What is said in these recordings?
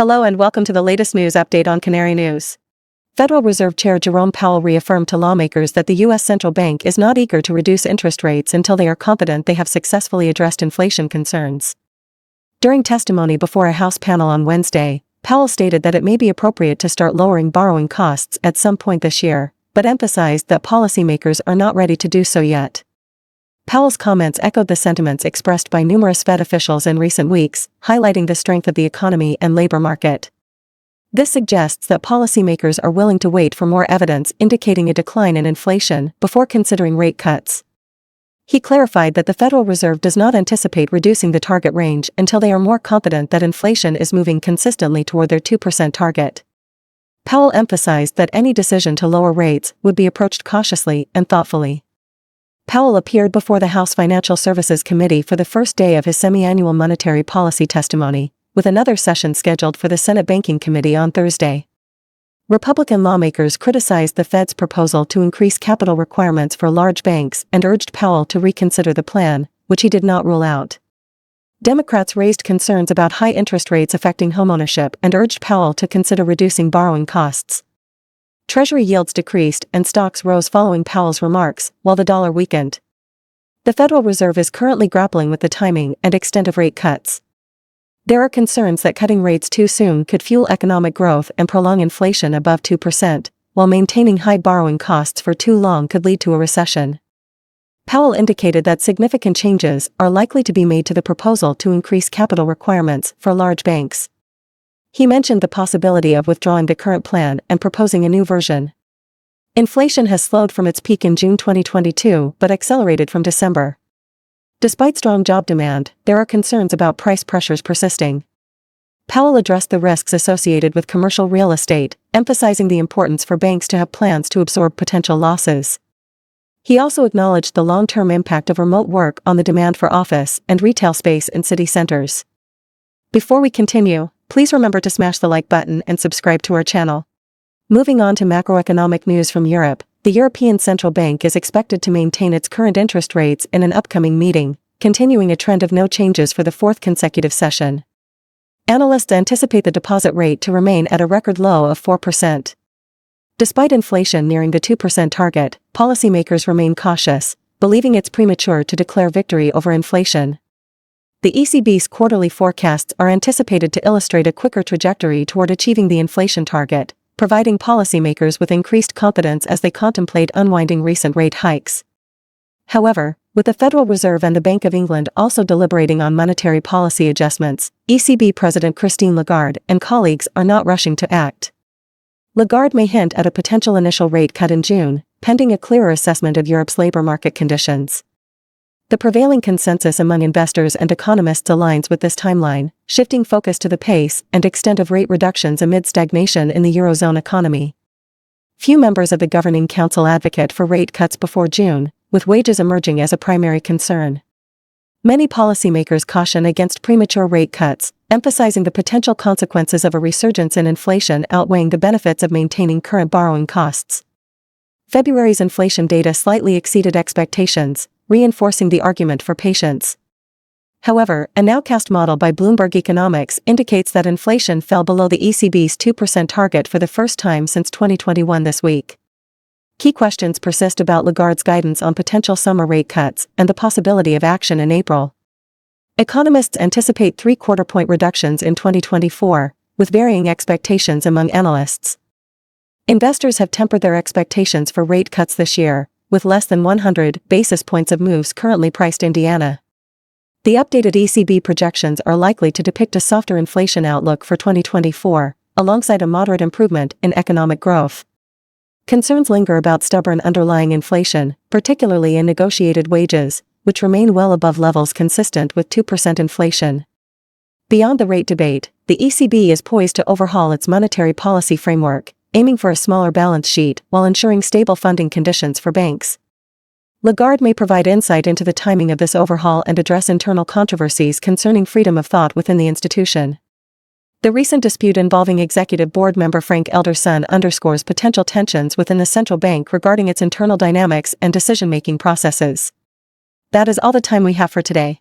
Hello and welcome to the latest news update on Canary News. Federal Reserve Chair Jerome Powell reaffirmed to lawmakers that the U.S. Central Bank is not eager to reduce interest rates until they are confident they have successfully addressed inflation concerns. During testimony before a House panel on Wednesday, Powell stated that it may be appropriate to start lowering borrowing costs at some point this year, but emphasized that policymakers are not ready to do so yet. Powell's comments echoed the sentiments expressed by numerous Fed officials in recent weeks, highlighting the strength of the economy and labor market. This suggests that policymakers are willing to wait for more evidence indicating a decline in inflation before considering rate cuts. He clarified that the Federal Reserve does not anticipate reducing the target range until they are more confident that inflation is moving consistently toward their 2% target. Powell emphasized that any decision to lower rates would be approached cautiously and thoughtfully. Powell appeared before the House Financial Services Committee for the first day of his semi-annual monetary policy testimony, with another session scheduled for the Senate Banking Committee on Thursday. Republican lawmakers criticized the Fed's proposal to increase capital requirements for large banks and urged Powell to reconsider the plan, which he did not rule out. Democrats raised concerns about high interest rates affecting homeownership and urged Powell to consider reducing borrowing costs. Treasury yields decreased and stocks rose following Powell's remarks, while the dollar weakened. The Federal Reserve is currently grappling with the timing and extent of rate cuts. There are concerns that cutting rates too soon could fuel economic growth and prolong inflation above 2%, while maintaining high borrowing costs for too long could lead to a recession. Powell indicated that significant changes are likely to be made to the proposal to increase capital requirements for large banks. He mentioned the possibility of withdrawing the current plan and proposing a new version. Inflation has slowed from its peak in June 2022 but accelerated from December. Despite strong job demand, there are concerns about price pressures persisting. Powell addressed the risks associated with commercial real estate, emphasizing the importance for banks to have plans to absorb potential losses. He also acknowledged the long-term impact of remote work on the demand for office and retail space in city centers. Before we continue, please remember to smash the like button and subscribe to our channel. Moving on to macroeconomic news from Europe, the European Central Bank is expected to maintain its current interest rates in an upcoming meeting, continuing a trend of no changes for the fourth consecutive session. Analysts anticipate the deposit rate to remain at a record low of 4%. Despite inflation nearing the 2% target, policymakers remain cautious, believing it's premature to declare victory over inflation. The ECB's quarterly forecasts are anticipated to illustrate a quicker trajectory toward achieving the inflation target, providing policymakers with increased confidence as they contemplate unwinding recent rate hikes. However, with the Federal Reserve and the Bank of England also deliberating on monetary policy adjustments, ECB President Christine Lagarde and colleagues are not rushing to act. Lagarde may hint at a potential initial rate cut in June, pending a clearer assessment of Europe's labor market conditions. The prevailing consensus among investors and economists aligns with this timeline, shifting focus to the pace and extent of rate reductions amid stagnation in the Eurozone economy. Few members of the Governing Council advocate for rate cuts before June, with wages emerging as a primary concern. Many policymakers caution against premature rate cuts, emphasizing the potential consequences of a resurgence in inflation outweighing the benefits of maintaining current borrowing costs. February's inflation data slightly exceeded expectations, reinforcing the argument for patience. However, a nowcast model by Bloomberg Economics indicates that inflation fell below the ECB's 2% target for the first time since 2021 this week. Key questions persist about Lagarde's guidance on potential summer rate cuts and the possibility of action in April. Economists anticipate 3/4-point reductions in 2024, with varying expectations among analysts. Investors have tempered their expectations for rate cuts this year, with less than 100 basis points of moves currently priced in. The updated ECB projections are likely to depict a softer inflation outlook for 2024, alongside a moderate improvement in economic growth. Concerns linger about stubborn underlying inflation, particularly in negotiated wages, which remain well above levels consistent with 2% inflation. Beyond the rate debate, the ECB is poised to overhaul its monetary policy framework, aiming for a smaller balance sheet while ensuring stable funding conditions for banks. Lagarde may provide insight into the timing of this overhaul and address internal controversies concerning freedom of thought within the institution. The recent dispute involving executive board member Frank Elderson underscores potential tensions within the central bank regarding its internal dynamics and decision-making processes. That is all the time we have for today.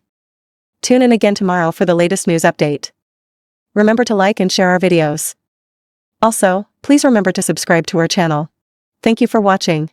Tune in again tomorrow for the latest news update. Remember to like and share our videos. Also, please remember to subscribe to our channel. Thank you for watching.